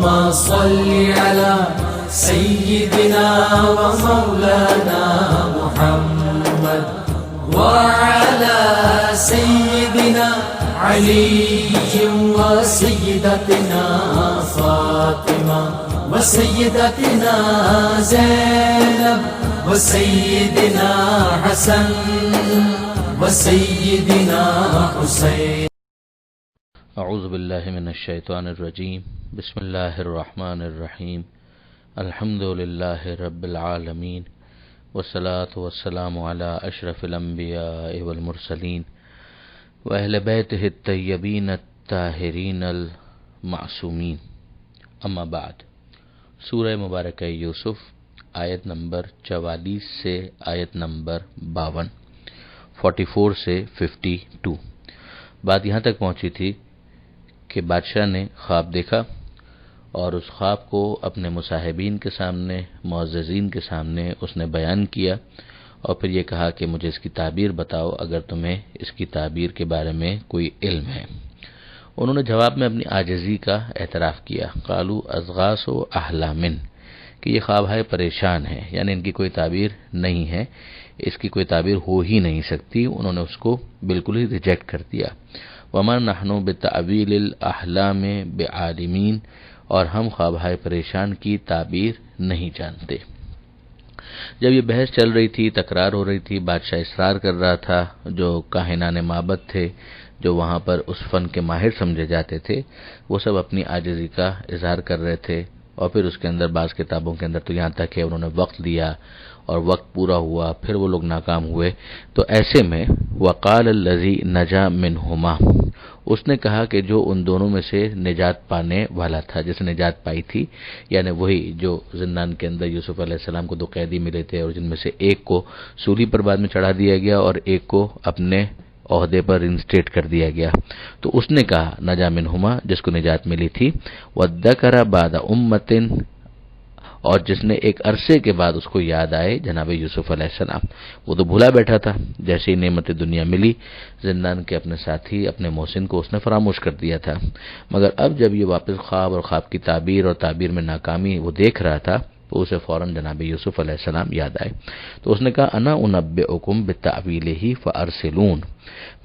اللهم صل على سيدنا ومولانا محمد وعلى سيدنا علي وسيدتنا فاطمة وسيدتنا زينب وسيدنا حسن وسيدنا حسين. اعوذ باللہ من الشیطان الرجیم. بسم اللہ الرحمن الرحیم. الحمد للہ رب العالمین والصلاة والسلام علی اشرف الانبیاء والمرسلین واہل بیتہ الطیبین الطاہرین المعصومین. اما بعد. سورہ مبارکہ یوسف آیت نمبر 44 سے آیت نمبر 52، 44 سے 52. بات یہاں تک پہنچی تھی کہ بادشاہ نے خواب دیکھا اور اس خواب کو اپنے مصاحبین کے سامنے، معززین کے سامنے اس نے بیان کیا، اور پھر یہ کہا کہ مجھے اس کی تعبیر بتاؤ اگر تمہیں اس کی تعبیر کے بارے میں کوئی علم ہے. انہوں نے جواب میں اپنی عاجزی کا اعتراف کیا. قالوا اضغاث احلام، کہ یہ خواب ہے پریشان ہے، یعنی ان کی کوئی تعبیر نہیں ہے، اس کی کوئی تعبیر ہو ہی نہیں سکتی. انہوں نے اس کو بالکل ہی ریجیکٹ کر دیا. وَمَا نَحْنُ بِتَعْوِيلِ الْأَحْلَامِ بِعَالِمِينَ، اور ہم خواب ہے پریشان کی تعبیر نہیں جانتے. جب یہ بحث چل رہی تھی، تکرار ہو رہی تھی، بادشاہ اصرار کر رہا تھا، جو کاہنان معبد تھے، جو وہاں پر اس فن کے ماہر سمجھے جاتے تھے، وہ سب اپنی عاجزی کا اظہار کر رہے تھے. اور پھر اس کے اندر بعض کتابوں کے اندر تو یہاں تک کہ انہوں نے وقت دیا اور وقت پورا ہوا، پھر وہ لوگ ناکام ہوئے. تو ایسے میں وقال الذی نجا منہما، اس نے کہا کہ جو ان دونوں میں سے نجات پانے والا تھا، جس نے نجات پائی تھی، یعنی وہی جو زندان کے اندر یوسف علیہ السلام کو دو قیدی ملے تھے، اور جن میں سے ایک کو سولی پر بعد میں چڑھا دیا گیا اور ایک کو اپنے عہدے پر انسٹیٹ کر دیا گیا. تو اس نے کہا نجا منہما، جس کو نجات ملی تھی، وذکر بعد امۃ، اور جس نے ایک عرصے کے بعد اس کو یاد آئے جناب یوسف علیہ السلام. وہ تو بھولا بیٹھا تھا، جیسے ہی نعمت دنیا ملی زندان کے اپنے ساتھی اپنے محسن کو اس نے فراموش کر دیا تھا. مگر اب جب یہ واپس خواب اور خواب کی تعبیر اور تعبیر میں ناکامی وہ دیکھ رہا تھا، تو اسے فوراً جناب یوسف علیہ السلام یاد آئے. تو اس نے کہا انا انبئکم بتأویلہ فارسلون،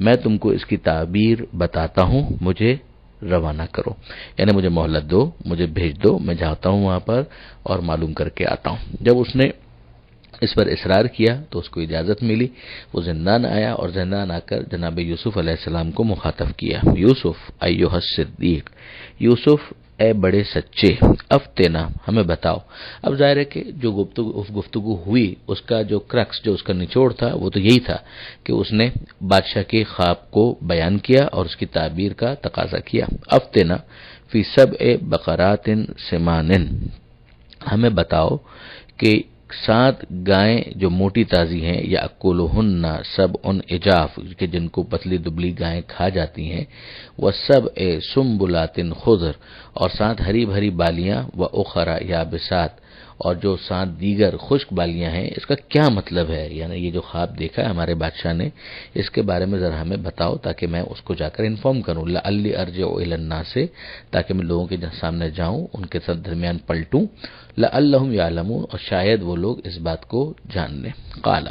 میں تم کو اس کی تعبیر بتاتا ہوں، مجھے روانہ کرو، یعنی مجھے مہلت دو، مجھے بھیج دو، میں جاتا ہوں وہاں پر اور معلوم کر کے آتا ہوں. جب اس نے اس پر اصرار کیا تو اس کو اجازت ملی. وہ زندان آیا اور زندان آ کر جناب یوسف علیہ السلام کو مخاطب کیا. یوسف ایھا الصدیق، یوسف اے بڑے سچے، افتنا، ہمیں بتاؤ. اب ظاہر ہے کہ جو گفتگو ہوئی اس کا جو کرکس، جو اس کا نچوڑ تھا، وہ تو یہی تھا کہ اس نے بادشاہ کے خواب کو بیان کیا اور اس کی تعبیر کا تقاضا کیا. افتنا فی سبع بقرات سمان، ہمیں بتاؤ کہ 7 گائیں جو موٹی تازی ہیں، یا اکلہن سبع عجاف، کہ جن کو پتلی دبلی گائیں کھا جاتی ہیں، وسبع سنبلات خضر، اور 7 ہری بھری بالیاں، واخرى یابسات، اور جو 7 دیگر خشک بالیاں ہیں. اس کا کیا مطلب ہے؟ یعنی یہ جو خواب دیکھا ہے ہمارے بادشاہ نے، اس کے بارے میں ذرا ہمیں بتاؤ تاکہ میں اس کو جا کر انفارم کروں. لعلی ارجع الی الناس، تاکہ میں لوگوں کے سامنے جاؤں، ان کے ساتھ درمیان پلٹوں. لعلہم یعلمون، اور شاید وہ لوگ اس بات کو جان لیں. قال،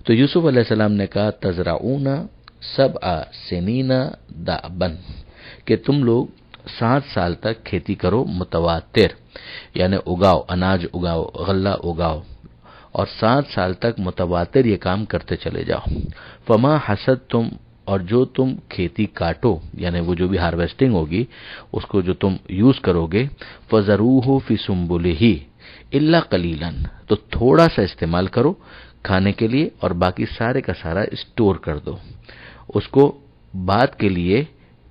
تو یوسف علیہ السلام نے کہا تزرعون 7 سنین دأبا، کہ تم لوگ 7 سال تک کھیتی کرو متواتر، یعنی اگاؤ، اناج اگاؤ، غلہ اگاؤ، اور 7 سال تک متواتر یہ کام کرتے چلے جاؤ. فما حصدتم، اور جو تم کھیتی کاٹو، یعنی وہ جو بھی ہارویسٹنگ ہوگی اس کو جو تم یوز کرو گے، فذروہ فی سنبلہ الا قلیلا، تو تھوڑا سا استعمال کرو کھانے کے لیے اور باقی سارے کا سارا اسٹور کر دو، اس کو بعد کے لیے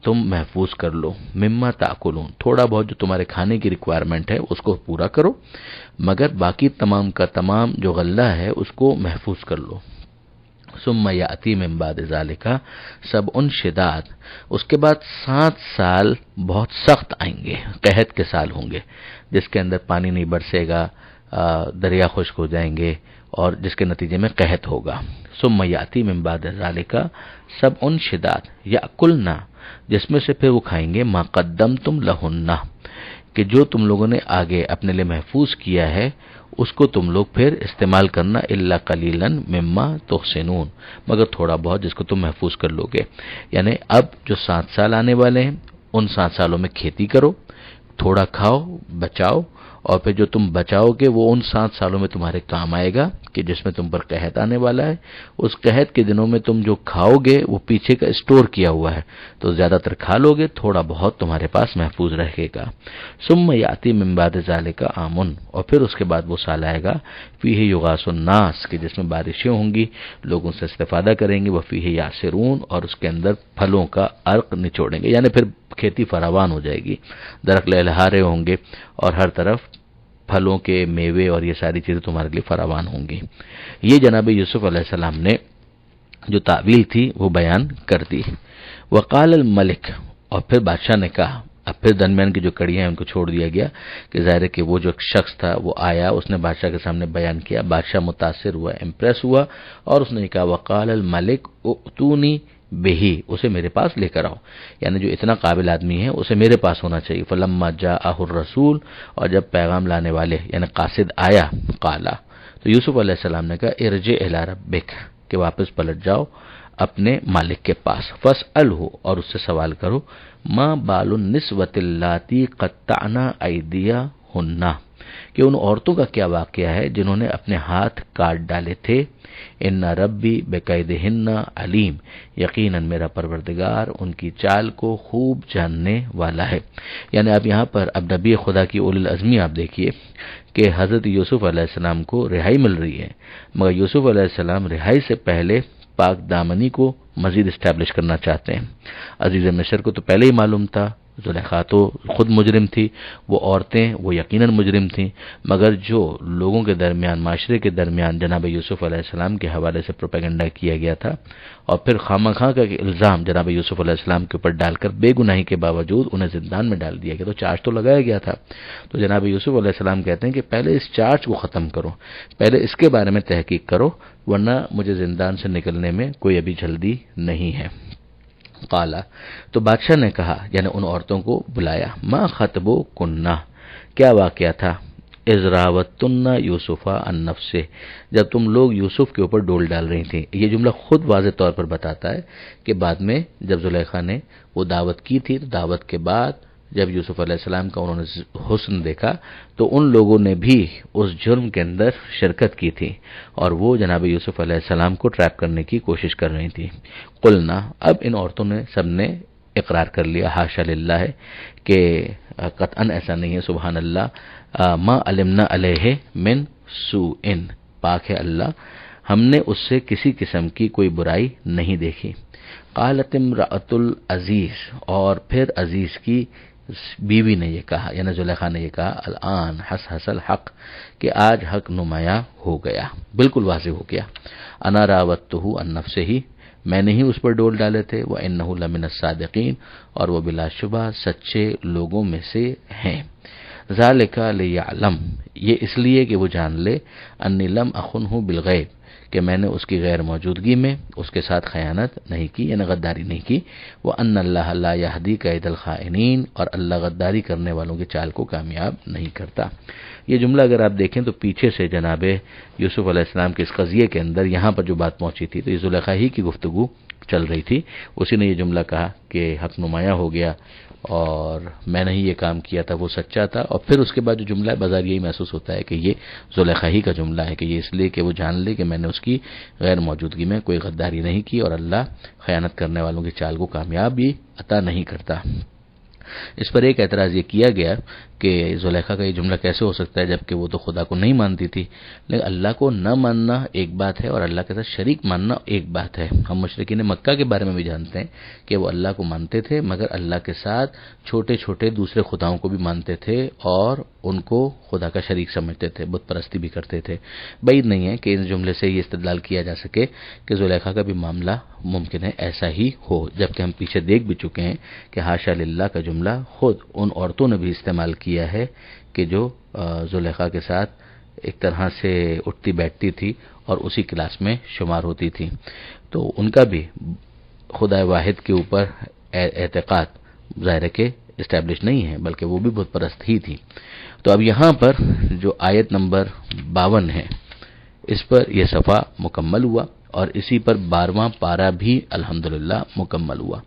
تم محفوظ کر لو. مما تاکلون، تھوڑا بہت جو تمہارے کھانے کی ریکوائرمنٹ ہے اس کو پورا کرو، مگر باقی تمام کا تمام جو غلہ ہے اس کو محفوظ کر لو. ثم یاتی من بعد ذالک سبع شداد، اس کے بعد 7 سال بہت سخت آئیں گے، قحط کے سال ہوں گے، جس کے اندر پانی نہیں برسے گا، دریا خشک ہو جائیں گے، اور جس کے نتیجے میں قحط ہوگا. ثم یاتی من بعد ذالک سبع شداد یاکلنا، جس میں سے پھر وہ کھائیں گے ما قدمتم لہن، کہ جو تم لوگوں نے آگے اپنے لیے محفوظ کیا ہے اس کو تم لوگ پھر استعمال کرنا، الا قلیلا مما تحسنون، مگر تھوڑا بہت جس کو تم محفوظ کر لو گے. یعنی اب جو 7 سال آنے والے ہیں ان 7 سالوں میں کھیتی کرو، تھوڑا کھاؤ، بچاؤ، اور پھر جو تم بچاؤ گے وہ ان 7 سالوں میں تمہارے کام آئے گا کہ جس میں تم پر قحط آنے والا ہے. اس قحط کے دنوں میں تم جو کھاؤ گے وہ پیچھے کا اسٹور کیا ہوا ہے، تو زیادہ تر کھا لو گے، تھوڑا بہت تمہارے پاس محفوظ رہے گا. ثم یاتی من بعد ذالک عام، اور پھر اس کے بعد وہ سال آئے گا فیہ یغاث الناس، کہ جس میں بارشیں ہوں گی، لوگوں سے استفادہ کریں گے، وفیہ یعصرون، اور اس کے اندر پھلوں کا عرق نچوڑیں گے، یعنی پھر کھیتی فراوان ہو جائے گی، درخت لہلہارے ہوں گے اور ہر طرف پھلوں کے میوے اور یہ ساری چیزیں تمہارے لیے فراوان ہوں گی. یہ جناب یوسف علیہ السلام نے جو تعویل تھی وہ بیان کر دی. وقال الملک، اور پھر بادشاہ نے کہا، اب پھر درمیان کی جو کڑیاں ہیں ان کو چھوڑ دیا گیا کہ ظاہر ہے کہ وہ جو شخص تھا وہ آیا، اس نے بادشاہ کے سامنے بیان کیا، بادشاہ متاثر ہوا، امپریس ہوا، اور اس نے کہا وقال الملک ائتونی بہی، اسے میرے پاس لے کر آؤ، یعنی جو اتنا قابل آدمی ہے اسے میرے پاس ہونا چاہیے. فلما جاءہ الرسول، اور جب پیغام لانے والے یعنی قاصد آیا، قالا، تو یوسف علیہ السلام نے کہا ارجع الی ربک، کہ واپس پلٹ جاؤ اپنے مالک کے پاس، فاسألہ، اور اس سے سوال کرو، ما بال النسوۃ اللاتی قطعن ایدیہن، کہ ان عورتوں کا کیا واقعہ ہے جنہوں نے اپنے ہاتھ کاٹ ڈالے تھے. ان ربی بکیدہن علیم، یقیناً میرا پروردگار ان کی چال کو خوب جاننے والا ہے. یعنی اب یہاں پر اب نبی خدا کی اولو العزمی آپ دیکھیے کہ حضرت یوسف علیہ السلام کو رہائی مل رہی ہے، مگر یوسف علیہ السلام رہائی سے پہلے پاک دامنی کو مزید اسٹیبلش کرنا چاہتے ہیں. عزیز مصر کو تو پہلے ہی معلوم تھا، زلیخا تو خود مجرم تھی، وہ عورتیں وہ یقیناً مجرم تھیں، مگر جو لوگوں کے درمیان، معاشرے کے درمیان جناب یوسف علیہ السلام کے حوالے سے پروپیگنڈا کیا گیا تھا، اور پھر خواہ مخواہ کا الزام جناب یوسف علیہ السلام کے اوپر ڈال کر بے گناہی کے باوجود انہیں زندان میں ڈال دیا گیا، تو چارج تو لگایا گیا تھا. تو جناب یوسف علیہ السلام کہتے ہیں کہ پہلے اس چارج کو ختم کرو، پہلے اس کے بارے میں تحقیق کرو، ورنہ مجھے زندان سے نکلنے میں کوئی ابھی جلدی نہیں ہے. قالا، تو بادشاہ نے کہا، یعنی ان عورتوں کو بلایا، ما خطبو کننا، کیا واقعہ تھا، اذ راوتن یوسف عن نفسہ، جب تم لوگ یوسف کے اوپر ڈول ڈال رہی تھیں. یہ جملہ خود واضح طور پر بتاتا ہے کہ بعد میں جب زلیخا نے وہ دعوت کی تھی، تو دعوت کے بعد جب یوسف علیہ السلام کا انہوں نے حسن دیکھا تو ان لوگوں نے بھی اس جرم کے اندر شرکت کی تھی، اور وہ جناب یوسف علیہ السلام کو ٹریپ کرنے کی کوشش کر رہی تھی. قلنا، اب ان عورتوں نے سب نے اقرار کر لیا، حاشا للہ ہے کہ قطعاً ایسا نہیں ہے، سبحان اللہ، ما علمنا علیہ من سوء، پاک ہے اللہ، ہم نے اس سے کسی قسم کی کوئی برائی نہیں دیکھی. قالت امرأۃ العزیز، اور پھر عزیز کی بیوی نے یہ کہا، یعنی زلیخا نے یہ کہا، الآن حس الحق، کہ آج حق نمایاں ہو گیا، بالکل واضح ہو گیا. انا راوتہ عن نفسہ، میں نے ہی اس پر ڈول ڈالے تھے، وانہ لمن الصادقین، اور وہ بلا شبہ سچے لوگوں میں سے ہیں. ذالک لیعلم، یہ اس لیے کہ وہ جان لے، انی لم اخنہ بالغیب، کہ میں نے اس کی غیر موجودگی میں اس کے ساتھ خیانت نہیں کی، یعنی غداری نہیں کی. وان اللہ لا یہدی کید الخائنین، اور اللہ غداری کرنے والوں کی چال کو کامیاب نہیں کرتا. یہ جملہ اگر آپ دیکھیں تو پیچھے سے جناب یوسف علیہ السلام کے اس قضیے کے اندر یہاں پر جو بات پہنچی تھی تو یہ زلیخا ہی کی گفتگو چل رہی تھی، اسی نے یہ جملہ کہا کہ حق نمایاں ہو گیا اور میں نے ہی یہ کام کیا تھا، وہ سچا تھا. اور پھر اس کے بعد جو جملہ ہے بظاہر یہی محسوس ہوتا ہے کہ یہ زلیخا ہی کا جملہ ہے، کہ یہ اس لیے کہ وہ جان لے کہ میں نے اس کی غیر موجودگی میں کوئی غداری نہیں کی، اور اللہ خیانت کرنے والوں کی چال کو کامیابی عطا نہیں کرتا. اس پر ایک اعتراض یہ کیا گیا کہ زلیخا کا یہ جملہ کیسے ہو سکتا ہے جبکہ وہ تو خدا کو نہیں مانتی تھی. لیکن اللہ کو نہ ماننا ایک بات ہے اور اللہ کے ساتھ شریک ماننا ایک بات ہے. ہم مشرکین مکہ کے بارے میں بھی جانتے ہیں کہ وہ اللہ کو مانتے تھے مگر اللہ کے ساتھ چھوٹے چھوٹے دوسرے خداؤں کو بھی مانتے تھے اور ان کو خدا کا شریک سمجھتے تھے، بت پرستی بھی کرتے تھے. بعید نہیں ہے کہ اس جملے سے یہ استدلال کیا جا سکے کہ زلیخا کا بھی معاملہ ممکن ہے ایسا ہی ہو، جبکہ ہم پیچھے دیکھ بھی چکے ہیں کہ حاشا للہ کا جملہ خود ان عورتوں نے بھی استعمال کیا ہے کہ جو زلیخا کے ساتھ ایک طرح سے اٹھتی بیٹھتی تھی اور اسی کلاس میں شمار ہوتی تھی. تو ان کا بھی خدا واحد کے اوپر اعتقاد ظاہر ہے کہ اسٹیبلش نہیں ہے، بلکہ وہ بھی بت پرست ہی تھی۔ تو اب یہاں پر جو آیت نمبر 52 ہے، اس پر یہ صفحہ مکمل ہوا اور اسی پر 12واں پارہ بھی الحمدللہ مکمل ہوا۔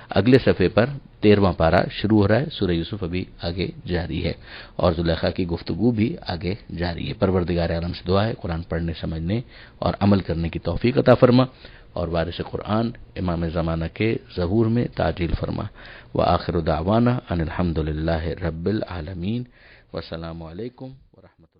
اگلے صفحے پر 13واں پارہ شروع ہو رہا ہے۔ سورہ یوسف ابھی آگے جاری ہے اور زلیخا کی گفتگو بھی آگے جاری ہے۔ پروردگار عالم سے دعا ہے قرآن پڑھنے، سمجھنے اور عمل کرنے کی توفیق عطا فرما، اور وارث قرآن امام زمانہ کے ظہور میں تعجیل فرما۔ وآخر دعوانا ان الحمدللہ رب العالمین، والسلام علیکم ورحمۃ اللہ۔